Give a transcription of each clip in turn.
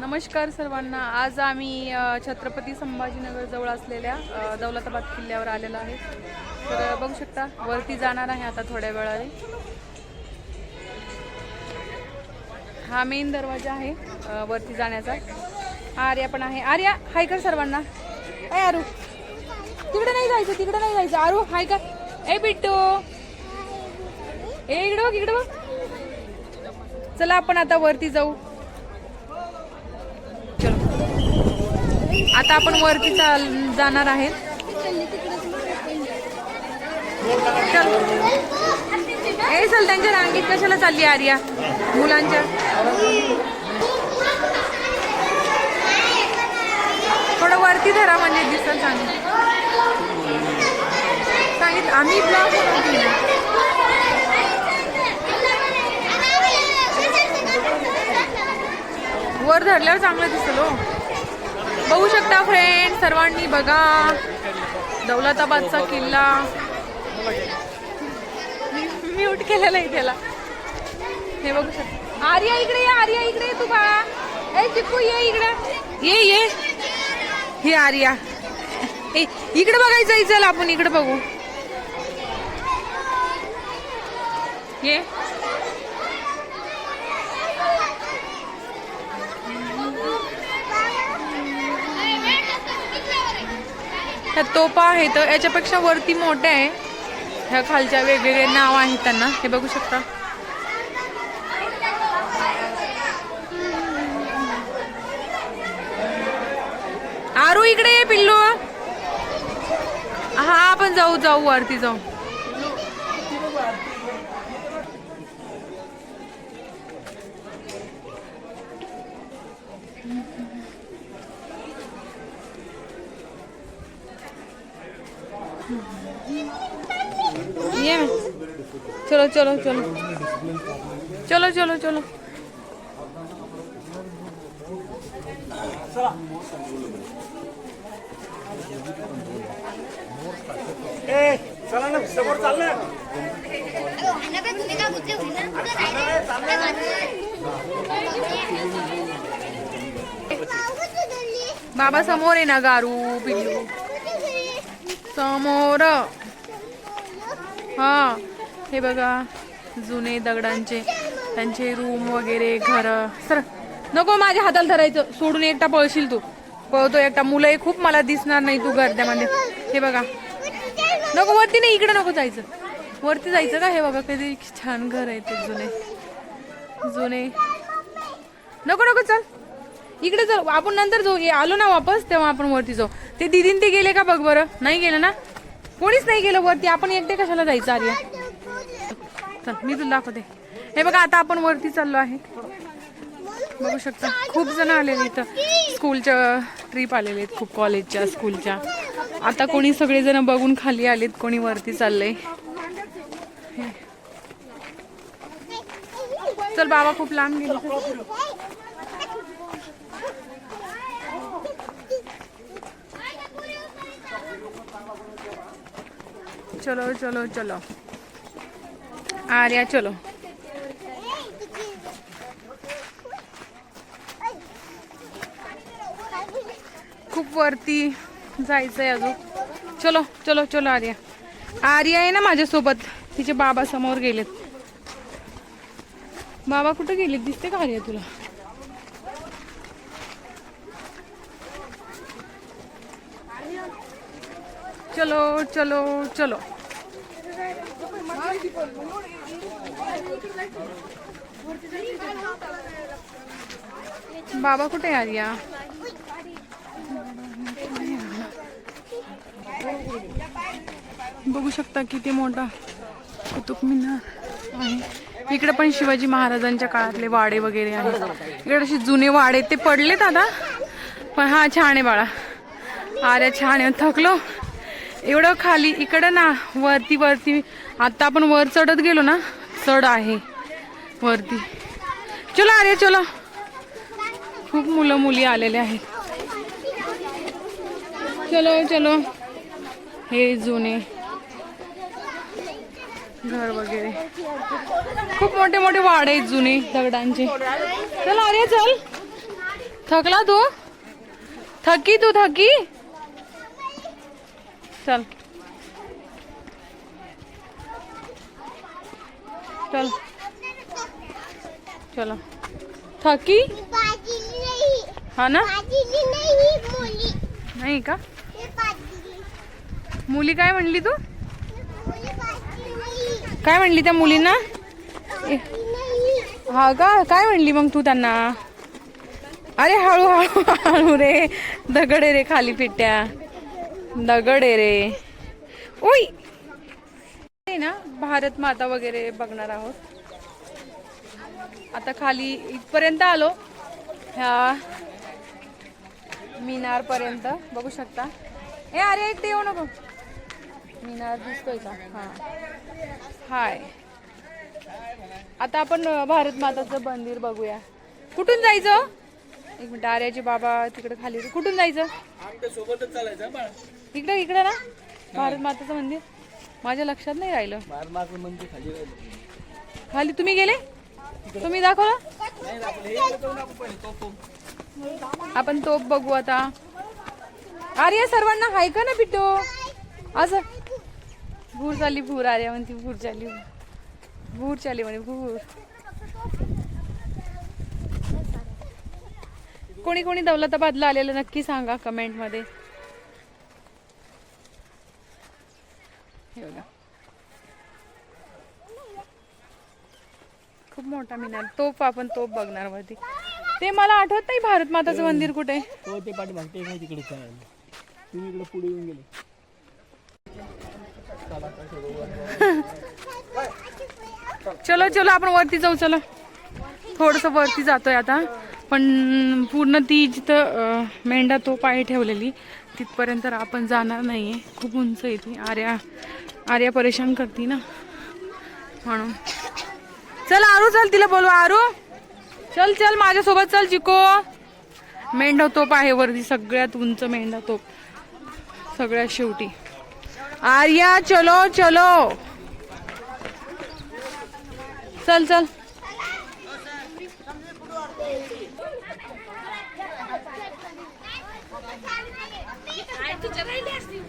नमस्कार सर्वांना. आज आम्ही छत्रपती संभाजीनगर जवळ असलेल्या दौलताबाद किल्ल्यावर आलेलो आहे. तर बघू शकता वरती जाणार आहे आता थोड्या वेळाने. हा मेन दरवाजा आहे वरती जाण्याचा. आर्या पण आहे. आर्या हाय कर सर्वांना. ए आरू तिकडे नाही जायचं, तिकडे नाही जायचं. आरू हाय कर. ए बिट्टू ए इकडे बघ, इकडे बघ. चला आपण आता वरती जाऊ. आता आपण वरती जाणार आहे. ए चल, त्यांच्या रांगेत कशाला चालली आर्या मुलांच्या? थोडं वरती धरा म्हणजे दिसत. सांगितलं आम्ही ब्लॉग बनवतो. वर धरल्यावर चांगलं दिसलं हो. बघू शकता फ्रेंड सर्वांनी बघा दौलताबादचा किल्ला. म्यूट केलेला आहे त्याला. हे बघू शकता. आर्या इकडे ये, आर्या इकडे तू बाळा. ए चिक्कू ये इकडे ये ये. हे आर्या इकडे बघायचं. चल आपण इकडे बघू. ये ह्या तोपा आहेत. याच्यापेक्षा वरती मोठ्या आहे. ह्या खालच्या वेगवेगळे नाव आहेत त्यांना. हे बघू शकता. आरू इकडे ये पिल्लू. हा आपण जाऊ जाऊ वरती जाऊ. ये चलो चलो चलो चलो चलो चलो. चला ना समोर चाललं. बाबा समोर आहे ना गारू पिल्लू समोर. हा हे बघा जुने दगडांचे त्यांचे रूम वगैरे घर. सर नको माझ्या हाताला धरायचं. सोडून एकटा पळशील तू. पळतो एकटा. मुलं खूप मला दिसणार नाही तू गर्द्यामध्ये. हे बघा नको वरती नाही, इकडे नको जायचं. वरती जायचं का? हे बघा कधी छान घर आहे ते जुने जुने. नको नको चल इकडे चल. आपण नंतर जाऊ. आलो ना वापस तेव्हा आपण वरती जाऊ. ते दिदीन ते गेले का बघ बरं. नाही गेलं ना, कोणीच नाही गेलं वरती. आपण एकटे कशाला जायचं आर्या? चल मी तुला दाखवते. हे बघा आता आपण वरती चाललो आहे. बघू शकता खूप जण आलेले इथं. स्कूलच्या ट्रिप आलेले आहेत खूप, कॉलेजच्या स्कूलच्या. आता कोणी सगळेजण बघून खाली आलेत, कोणी वरती चाललंय. चल बाबा खूप लांब गेले. चलो चलो चलो आर्या चलो. खूप वरती जायचंय अजून. चलो चलो चलो आर्या. आर्या आहे ना माझ्यासोबत. तिचे बाबा समोर गेलेत. बाबा कुठे गेलेत दिसते का आर्या तुला? चलो चलो चलो. बाबा कुठे आर्या? बघू शकता किती मोठा कुतुब मिनार आहे. इकडे पण शिवाजी महाराजांच्या काळातले वाडे वगैरे आहेत. इकडे असे जुने वाडे ते पडलेत आता. पण हा छान आहे बाळा. आर्या छान आहे. थकलो एवढं खाली. इकडं ना वरती वरती आता आपण वर चढत गेलो ना, चढ आहे वरती. चलो आर्या चलो. खूप मुलं मुली आलेले आहेत. चलो चलो. हे जुने घर वगैरे खूप मोठे मोठे वाडे आहेत जुने दगडांचे. चल अरे चल. थकला तू? थकी तू थकी? चल चल चलो. थकी? हा ना? नाही का? मुली काय म्हणली तू? काय म्हणली त्या मुलींना? हा का? काय म्हणली मग तू त्यांना? अरे हळू हळू हळू रे, दगड आहे रे खाली पिट्ट्या, दगड आहे रे. ओय ना, भारत माता वगैरे बघणार आहोत. आता खाली इथपर्यंत आलो, ह्या मीनार पर्यंत बघू शकता. ए अरे एकटे येऊ नको. मीनार दिसतोय का? हा हाय. आता आपण भारत माताचं मंदिर बघूया. कुठून जायचं? एक मिनिट. आर्याचे बाबा तिकडे खाली. कुठून जायचं? सोबतच चालायचं बाळा. इकडे इकडे ना भारत माताचं मंदिर. माझ्या लक्षात नाही राहिलं. माझं म्हणजे खाली खाली तुम्ही गेले? तुम्ही दाखवा. आपण तोप बघू आता. आर्या सर्वांना हाय का ना पिटो? असं भूर चालली भूर. आर्या म्हणती भूर चालली. भूर चालली म्हणे भूर. कोणी कोणी दौलताबादला आलेलं नक्की सांगा कमेंट मध्ये. हे बघा खूप मोठा मिनार. तोप आपण तोप बघणार वरती. ते मला आठवत नाही भारत माताचं मंदिर कुठे. हो ते पाठी मागते नाही तिकडे चालायला. तुम्ही इकडे पुढे येऊन गेले. चलो चलो आपण वरती जाऊ. चला थोडस वरती जातोय आता. पण पूर्ण ती जिथं मेंढा तोप आहे ठेवलेली तिथपर्यंत आपण जाणार नाहीये. खूप उंच येते. आर्या परेशान करते ना म्हणून. चल आरू चल, तिला बोलवा. आरू चल चल माझ्यासोबत चल. चिको मेंढा तोप आहे वरती, सगळ्यात उंच मेंढा तोप सगळ्यात शेवटी. आर्या चलो चलो चल चल.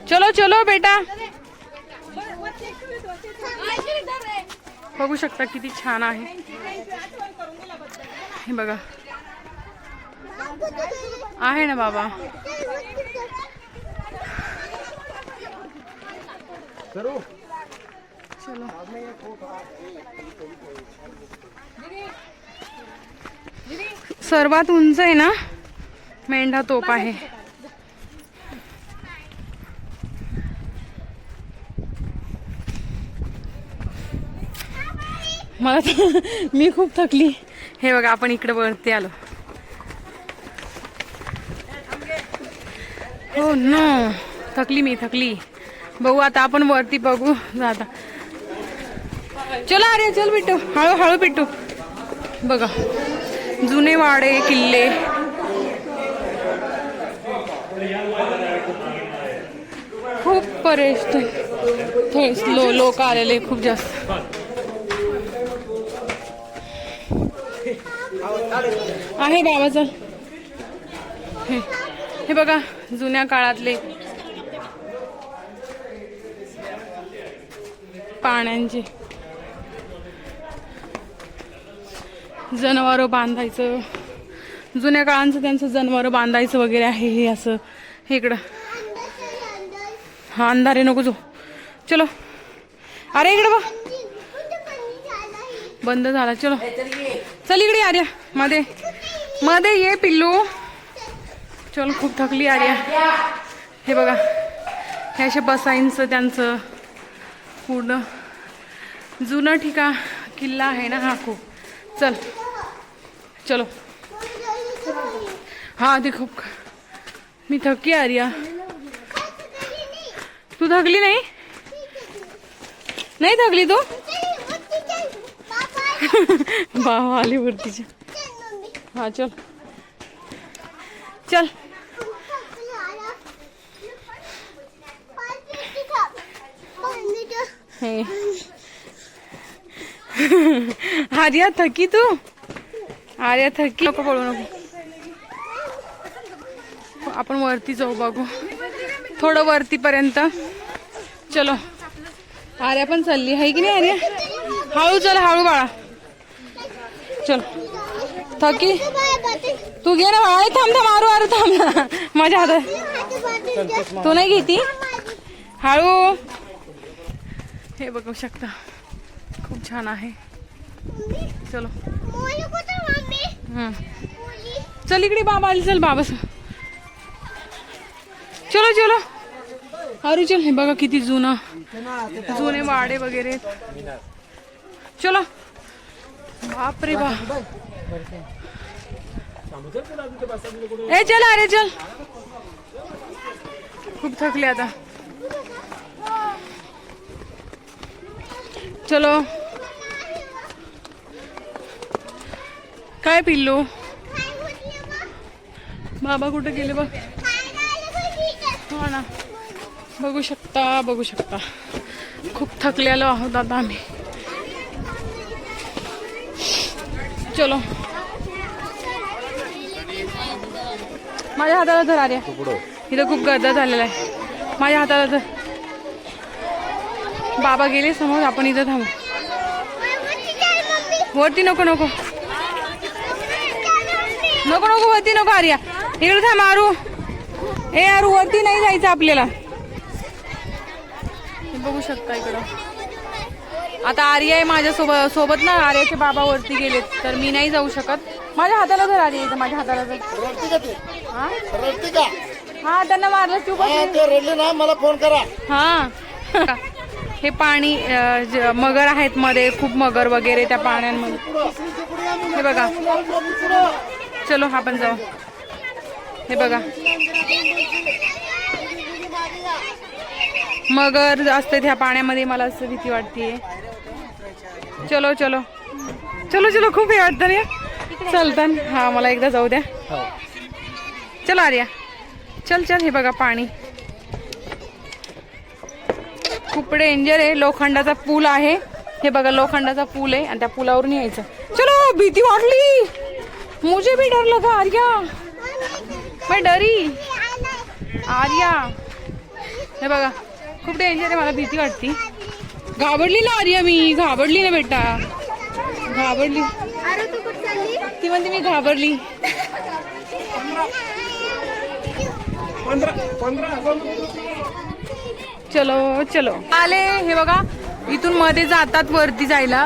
चलो चलो बेटा. बघू शकता किती छान आहे. हे बघा आहे ना बाबा. चलो सर्वात उंच आहे ना मेंढा तोप आहे. मला मी खूप थकली. हे बघा आपण इकडे वरती आलो. हो नो थकली मी थकली. बघू आता आपण वरती बघू आता. चला अरे चल बिट्टू, हळू हळू बिट्टू. बघा जुने वाडे किल्ले. खूप पर्यटन लोक आलेले खूप जास्त. आहे बाबा चल. हे बघा जुन्या काळातले पाण्याचे जनावरं बांधायचं. जुन्या काळांचं त्यांचं जनावरं बांधायचं वगैरे आहे हे असं. हे इकडं हा अंधारे नको जो. चलो अरे इकडे बघ बंद झाला. चलो चल इकडे आर्या मध्ये मध्ये ये पिल्लू. चल खूप थकली आर्या. हे बघा हे असे बसायचं त्यांचं पूर्ण जुनं ठिकाण किल्ला आहे ना हा खूप. चल चलो. हा ते खूप मी थकली आर्या. तू थकली नाही? नाही थकली तू? बाबा आली वरतीच्या. हा चल चल. आर्या थकी तू? आर्या थकी नको पळू नको. आपण वरती जाऊ बघू थोडं वरतीपर्यंत. चलो आर्या पण चालली आहे की नाही आर्या? हळू चल हळू बाळा. चल थकी तू घे ना बाळा. थांब थांब आरू आरू थांब ना. माझ्या हातात तू नाही घेती. हळू. हे बघू शकता खूप छान आहे. चलो चल इकडे बाबा आली. चल बाबा चलो चलो अरे चल. हे बघा किती जुने वाडे वगैरे. चलो बाप रे बाप. ए चल अरे चल. खूप थकले आता. चलो काय पिल्लू बाबा कुठे गेले बघ. हो ना बघू शकता खूप थकलेलो आहोत आता आम्ही. चलो माझ्या हाताला धर आर्या. इथं खूप गर्दा झालेला आहे. माझ्या हाताला धर. बाबा गेले समोर. आपण इथं थांबू. वरती नको नको नको नको वरती नको आर्या. इकडे थांब आरू. ए आरू वरती नाही जायचं आपल्याला. बघू शकता इकडं. आता आर्या आहे माझ्या सोबत ना. आर्याचे बाबा वरती गेलेत तर मी नाही जाऊ शकत. माझ्या हाताला धर आर्या. इथं माझ्या हाताला धर. हा त्यांना मारलं तू ना मला फोन करा. हा हे पाणी मगर आहेत मध्ये. खूप मगर वगैरे त्या पाण्यांमध्ये. हे बघा. चलो आपण जाऊ. हे बघा मगर असते त्या पाण्यामध्ये. मला असं भीती वाटते. चलो चलो चलो चलो. खूप हे वाटतं ना चलतान. हा मला एकदा जाऊ द्या. चलो आर्या चल चल. हे बघा पाणी खूप डेंजर आहे. लोखंडाचा पूल आहे. हे बघा लोखंडाचा पूल आहे आणि त्या पुलावरून यायचं. चलो भीती वाटली. मुझे भी डर लगा आर्या. मैं डरी आर्या. हे बघा खूप डेंजर आहे. मला भीती वाटती. घाबरली ना आर्या. मी घाबरली ना बेटा. घाबरली ती म्हणते मी घाबरली. चलो चलो आले. हे बघा इथून मध्ये जातात वरती जायला.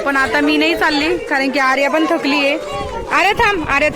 पण आता मी नाही चालली कारण की आर्या पण थकली आहे. आर्या थांब. आर्या